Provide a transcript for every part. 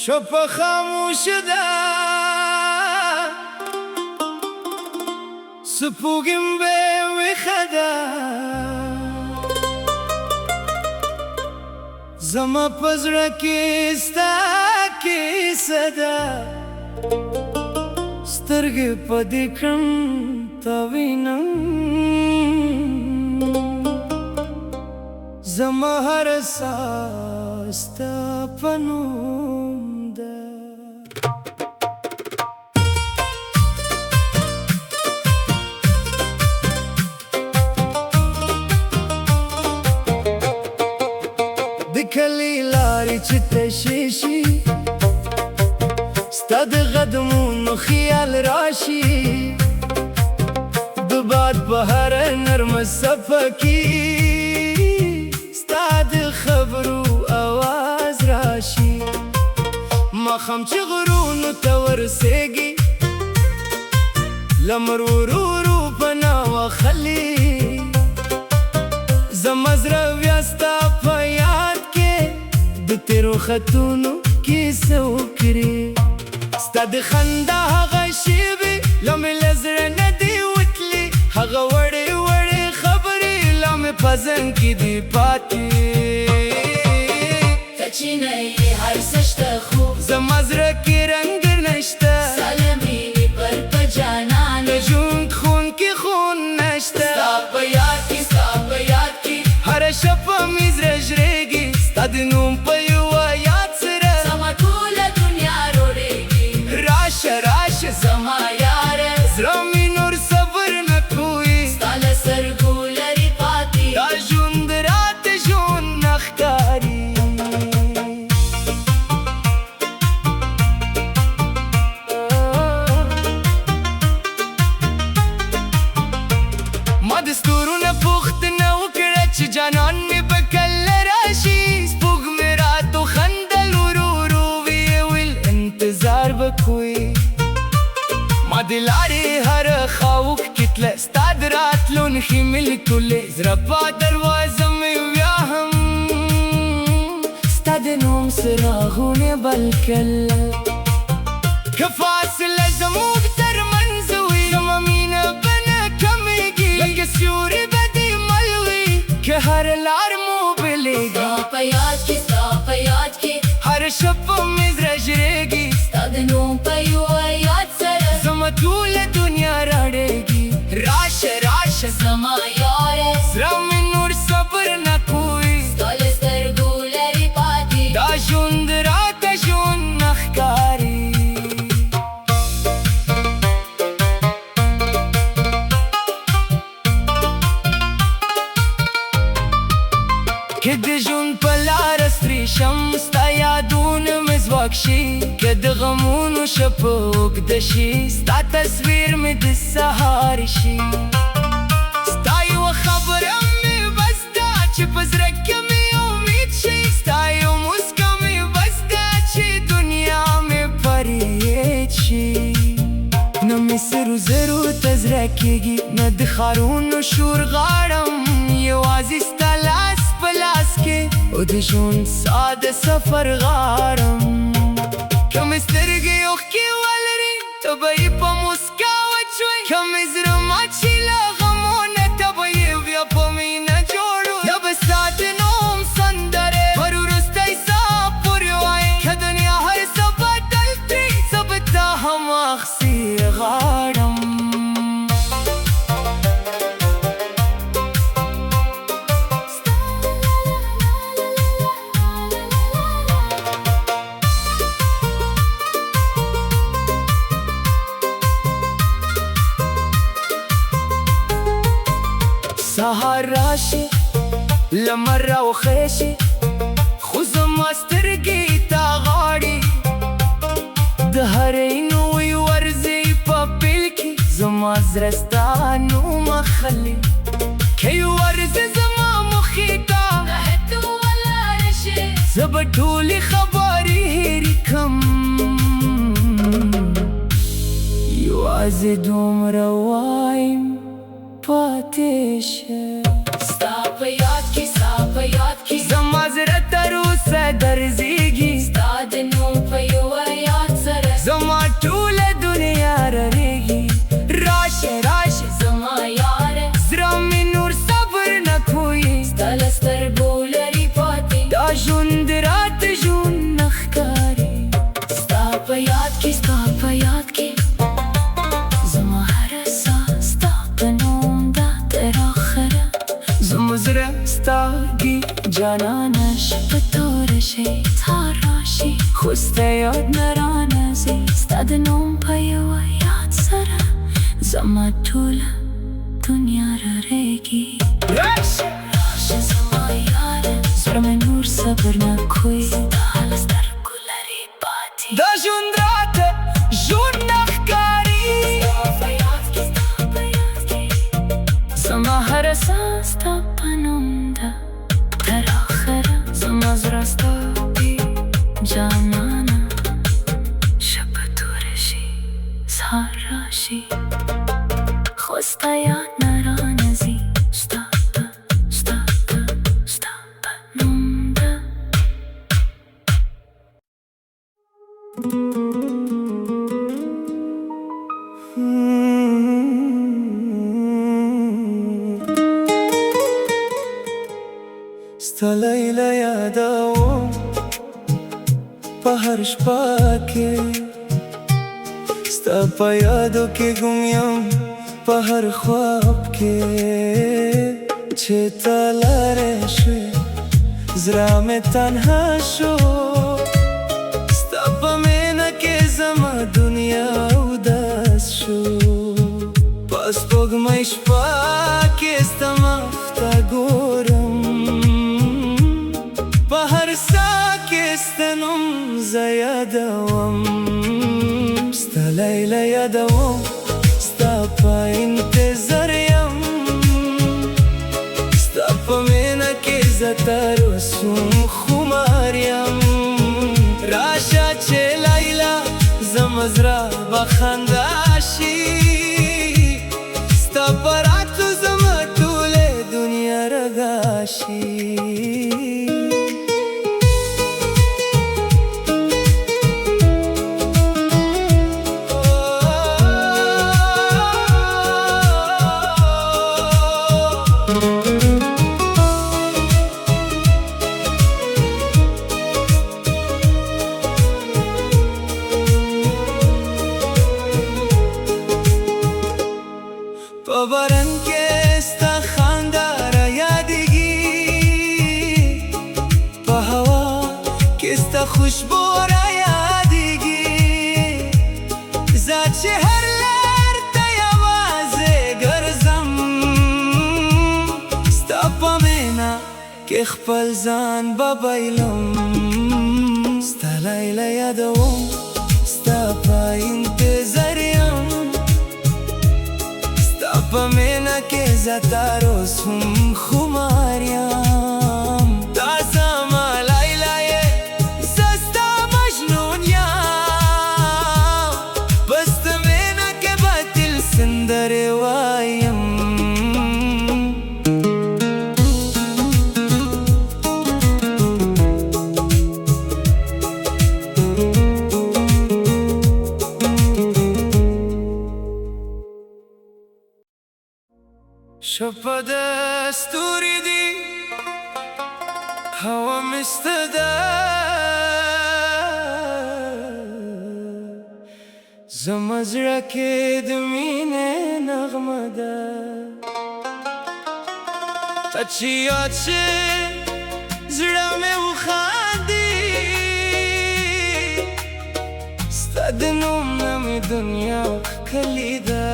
شپه خاموش ده سپوږم به ویښه ده زما په زړه کې ستا کیسه ده سترګې په دې کړم تا وینم زما هر ساز ستا په نوم ده د کلي لارې چې تشې شي ستا د قدمونو خیال راشي د باد په هره نرمه څپه کې ستا د خبرو آواز راشي ماښام چې غرونو ته ورسیږي لمر ورو ورو پناه واخلي زما زړه بیا ستا په یاد کې د تیرو خطونو کیسه وکړي ستا د خندا هغه شیبې لا مې له زړه نه دي وتلي هغه وړې وړې خبرې لا مې په ذهن کې دي پاتې ته چې نه یې هر څه شته خو زما زړه کې رنګ نشته ستا له مینې پر په جانان د ژوند خون کې خون نشته ستا په یاد کې ستا په یاد کې هره شپه مې زړه ژړېږي ستا د نوم په یوه یاد سره زما ټوله دنیا روړېږي راشه راشه زما یاره زړه مې نور صبر نه کوي ستا له سترګو لرې پاتې دا ژوند راته ژوند نه ما د ستورونه پوښتنه وکړه چې جانان مې به کله راشي سپوږمۍ راته وخندل ورو ورو ویې ویل انتظار به کوې ما د لارې هره خاوښکې تله ستا د راتلو نښې مې لیکلې زړه په دروازه مې بیا هم ستا د نوم څراغونه بل کړل که فاصله زموږ ترمنځ وي زما مینه به نه کمیږي لکه سیوري به دې مل وي که هر لار مو بېلېږي ستا په یاد کې ستا په یاد کې هره شپه مې زړه ژړېږي ستا د نوم په یوه یاد سره زما ټوله دنیا راړېږي راشه راشه زما یاره زړه مې نور صبر نه کوي ستا له سترګو لرې پاتې دا ژوند راته ژوند نه ښکاري که د ژوند په لاره ستړی شم ستا یادونه مې ځواک شي که د غمونو شپه اوږده شي ستا تصویر مې د سهار شي ستا یوه خبره مې بس ده چې په زړه کې مې امید شي ستا یو موسکا مې بس ده چې دنیا مې پرېږد شي نه مې سرو زرو ته زړه کېږي نه د ښارونو شور غاړم یوازې ستا لاس په لاس کې او د ژوند ساده سفر غاړم که مې سترګې اوښکې ولري ته به یې په موسکا وچوي که مې زړه مات شي له غمونه ته به یې بیا په مینه جوړو یا به ستا د نوم سندرې پر وروستی ساه پورې وایي که دنیا هر څه بدل کړي زه به تا هم اخسي غاړم سهار راشي لمر راوخیږي خو زما سترګې تا غواړي د هرې نوې ورځې په پیل کې زما زړه ستا نوم اخلي که یو ورځې زما مخې ته ته ولاړه شې زه به ټولې خبرې هېرې کړم یوازې دومره وایم پاتې شه ستا په یاد کې ستا په یاد کې زما زړه تر اوسه درزېږي ستا د نوم په یوه یاد سره زما ټوله دنیا رارېږي راشه راشه زما یاره زړه مې نور صبر نه کوي ستا له سترګو لرې پاتې دا ژوند راته ژوند نه ښکاري ستا په یاد کې ستا په یاد کې زما هره ساه ستا په نوم ده تر آخره زما زړه ستا ګي جانانه شپه توره شي سهار راشي خو ستا یاد نه رانځي ستا د نوم په یوه یاد سره زما ټوله دنیا رارېږي راشه راشه زما یاره زړه مې نور صبر نه کوي ستا له سترګو لرې پاتې دا ژوند راته ژوند نه ښکاري ستا په یاد کې ستا په یاد کې زما هره ساه ستا په نوم ده تر آخره زما زړه ستا ګي جانانه شپه توره شي سهار راشي خو ستا یاد نه رانځي ستا په نوم ده ستا لیلا یادوم په هر شپه کې ستا په یادو کې ګم یم په هر خواب کې چې ته لاړې شوې زړه مې تنها شو ستا په مینه کې زما دنیا اودس شو په سپوږمۍ شپه کې ستا مخ ته ګورم په هر ساه کې ستا نوم زه یادوم ستا لیلا یادوم ستا په انتظار یم باران کې ستا خندا را یادېږي په هوا کې ستا خوشبو را یادېږي زه چې هر لار ته یوازې ګرځم ستا په مینه کې خپل ځان به بایلم ستا لیلا یادوم ستا په انتظار یم ستا په مینه کې زه تر اوس هم خمار یم دا زما لیلا یې زه ستا مجنون یم په ستا مینه کې به تل سندرې وایم شپه د ستوري دي هوا مسته ده زما زړه کې د مینې نغمه ده ته چې یاد شې زړه مې وخاندي ستا د نوم نه مې دنیا ښکلې ده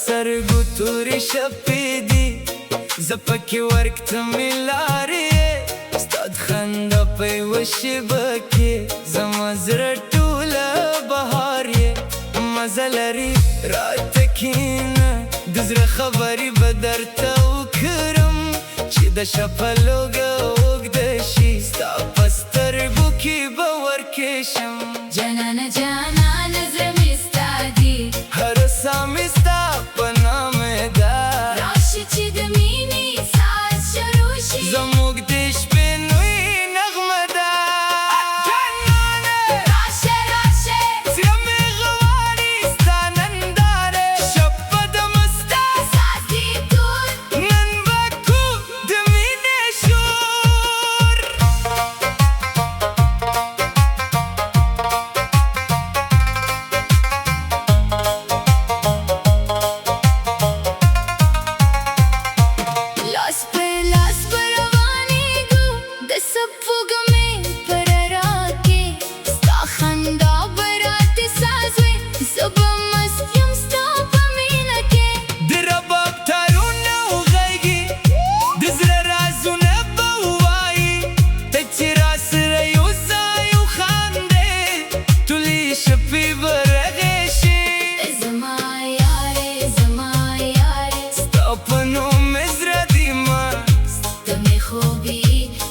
سترګو تورې شپې دي زه پکې ورکتمې لارې ستا د خندا په یوه شېبه کې زما زړه ټوله بهار یې مزه لري راته کښېنه د زړه خبرې به درته وکړم چې د شپه لوږه اوږده شي ستا په سترګو کې به ورکشم جانانه جانانه زړه مې ستا دی هره ساه مې ستا په نامه ده راشه چې د مینې ساز شروع شي زموږ د شپې نوې نغمه ده راشه راشه زړه مې غواړي ستا ننداره شپه د مستا ساز دې دور نن به کو د مینې شور لاس په لاس به روانېږو د څپو ګمې پر راکې ستا خندا به راته ساز وي زه به مست یم ستا په مینه کې د رباب تارونه وغږي د زړه رازونه به ووایي ته چې راسره یو ځای وخاندې ټولې شپې به رغې شي زما یارې زما یارې ستا په نوم مې زړه دی مست ته مې خوبي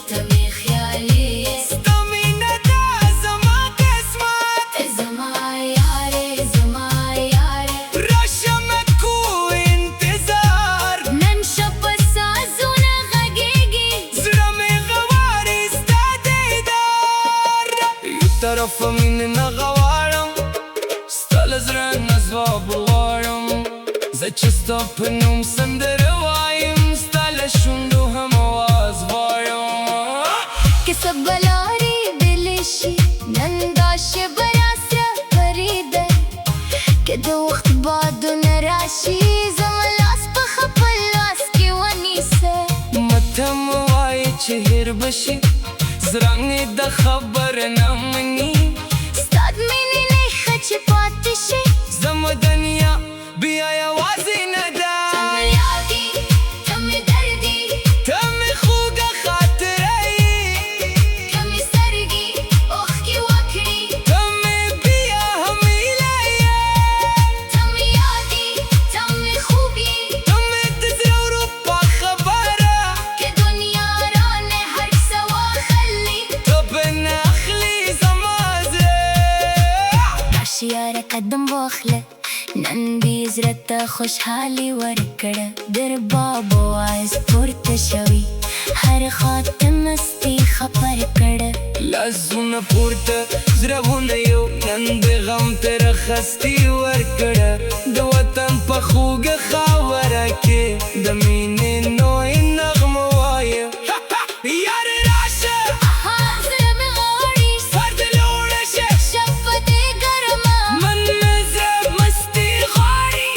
ته مې خیالې ستا مینه ده زما قسمت زما یارې زما یارې راشه مه کو انتظار نن شپه سازونه غږېږي زړه مې غواړي ستا دیدار یو طرفه مینې نه غواړم ستا له زړه نه ځواب غواړم زه چې ستا په نوم سندره وایم ستا له شونډو هم آواز غواړم که سبا لارې بېلې شي نن دا شېبه راسره پرېږده که د وخت بادونه راشي زما لاس په خپل لاس کې ونیسه مته مه وایې چې هېر به شي زړه مې د خبر نه مني ستا د مینې نښه چې پاتې شي زما دنیا بیا یوازې نه ده ته مې یادي ته مې دردي ته مې خوږه خاطره یې که مې سترګې اوښکې وکړي ته مې بیا هم هیله یې ته مې یادي ته مې خوب یې ته مې د زړه وروپا خبره که دنیا رانه هر څه واخلي ته به نه اخلي زما زړه راشي یاره قدم واخله نن دې زړه ته خوشحالي ورکړه د رباب آواز پورته شوي هر خوا ته مستي خپر کړه لاسونه پورته زړونه یو نن د غم تر خستي ورکړه د وطن په خوږه خاوره کې د مینې نوې نغمه وایه یار راشه زړه مې غواړي سر دې لوړه شه شپه دې ګرمه من مې زړه مستي غواړي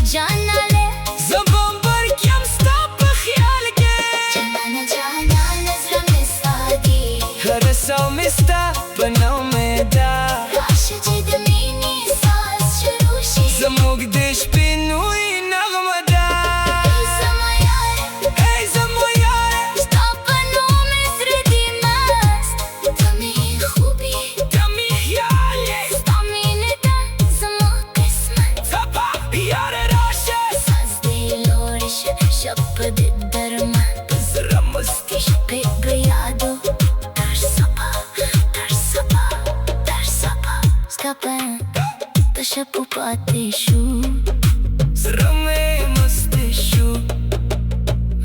جانانه زبان برکیم ستا په خیال کې جانانه جانانه زړه مې ساتي هره ساه مې ستا په نامه ده راشه چې د مینې ساز شروع شي زموږ د شپې نوې نغمه ده ای زما یاره ای زما یاره ستا په نوم مې زړه دی مست ته مې خوب یې ته مې خیال یې ستا مینه ده زما قسمت سبا یاره راشه ساز دی لوړ شه شپه د درمن په زړه مستی شپې به یادو در سبا ستا په د شپو پاتې شو زړه مې مستی شو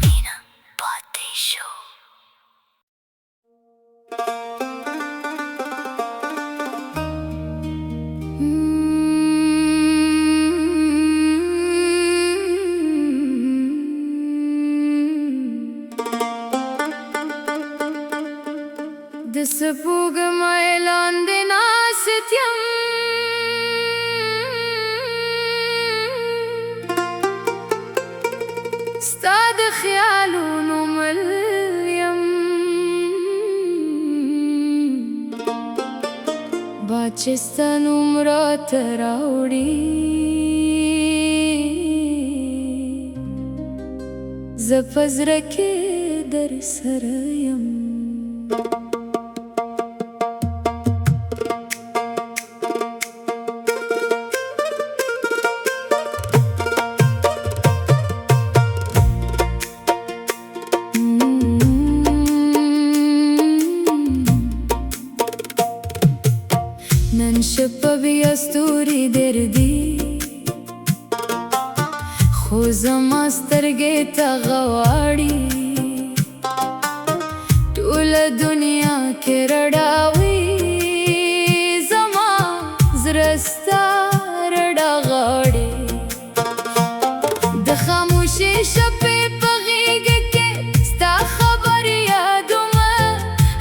مینه پاتې شو د سپوږمۍ لاندې ناست یم ستا د خیالونو مل یم باد چې ستا نوم راته راوړي زه په زړه کې در سره یم نن شپه بیا ستوري در دي خو زما سترګې ته غواړي ټوله دنیا کې رډاوي زما زړه ستا رډا غواړي د خاموشۍ شپې په غېږ کې ستا خبر یادومه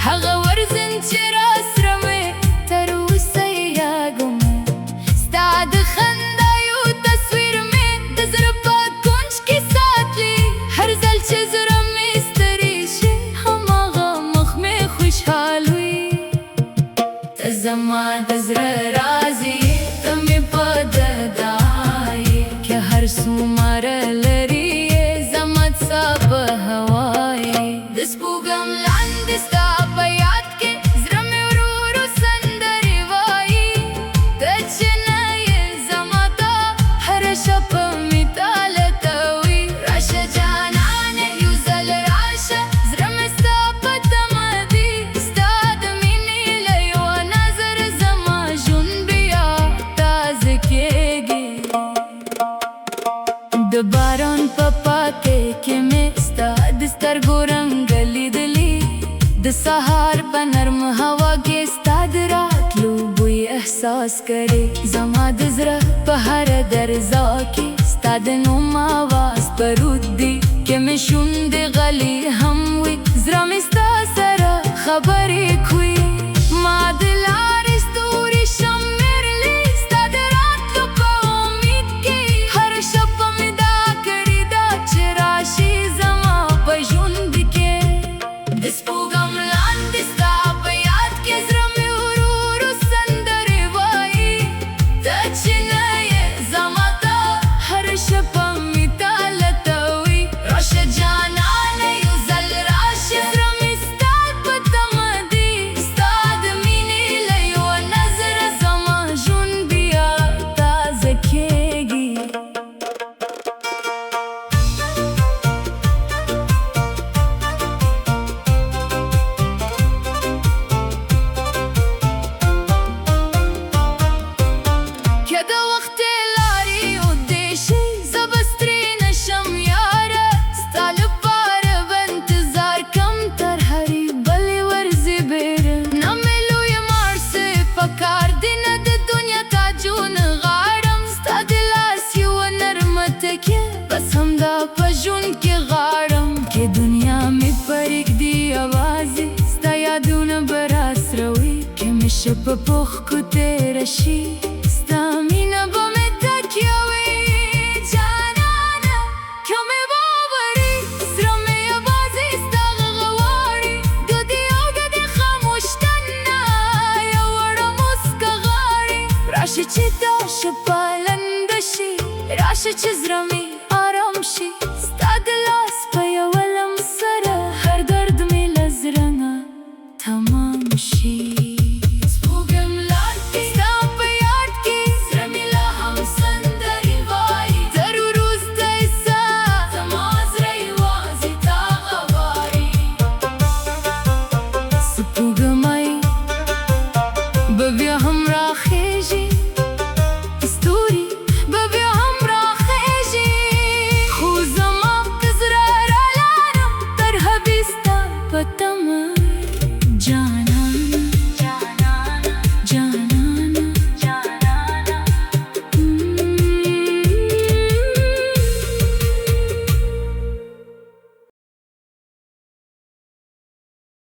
هغه ورځن چې راسره مې تر اوسه یاګومه ستا د خندا یو تصویر مې د زړه په کونج کې ساتلی هر ځل چې زړه مې ستړی شي هماغه مخ مې خوشحال وي ته زما د زړه راز یې ته مې په ددا یې که هر څومره لرې یې زما څه په هوا یې د سپوږم لاندې ستا په یاد کې زړه مې ورو ورو سندرې وایي ته چې نه یې زما ته هره شپه مې تا لټوي راشه جانانه یو ځل راشه زړه مې ستا په تمه دی ستا د مینې له یوه نظر زما ژوند بیا تازه کېږي د باران په پاکۍ کې مې ستا د سترګو رنګ لیدلی د سهار په نرم هوا کې ستا د راتلو بوی احساس کړې زما د زړه په هره درزا کې ستا د نوم آواز پروت دی که مې شونډې غلې هم وي زړه مې ستا سره خبرې کوي ما د لارې ستوري شمېرلي ستا د راتلو په امید کې هره شپه مې دا کړې ده چې راشي زما په ژوند کې د سپوږم لاندې ستا په یاد کې زړه مې ورو ورو سندرې وایي ته چې نه یې زما ته هره شپه مې تا لټوي راشه جانانه یو ځل راشه زړه مې ستا په تمه دی ستا د مینې له یوه نظر زما ژوند بیا تازه کېږي که د وخت لارې اوږدې شي زه به سترې نشم یاره ستا لپاره به انتظار کم تر هرې بلې ورځې بیره نه مې لویه مار څه پکار دی نه د دنیا تاجونه غواړم ستا د لاس یوه نرمه تکیه بس همدا په ژوند کې غواړم که دنیا مې پرېږدي یوازې ستا یادونه به راسره وي که مې شپه په اوښکو تېره شي ستا مینه به مې تکیه وي پالنده شي راشه چې زړه مې آرام شي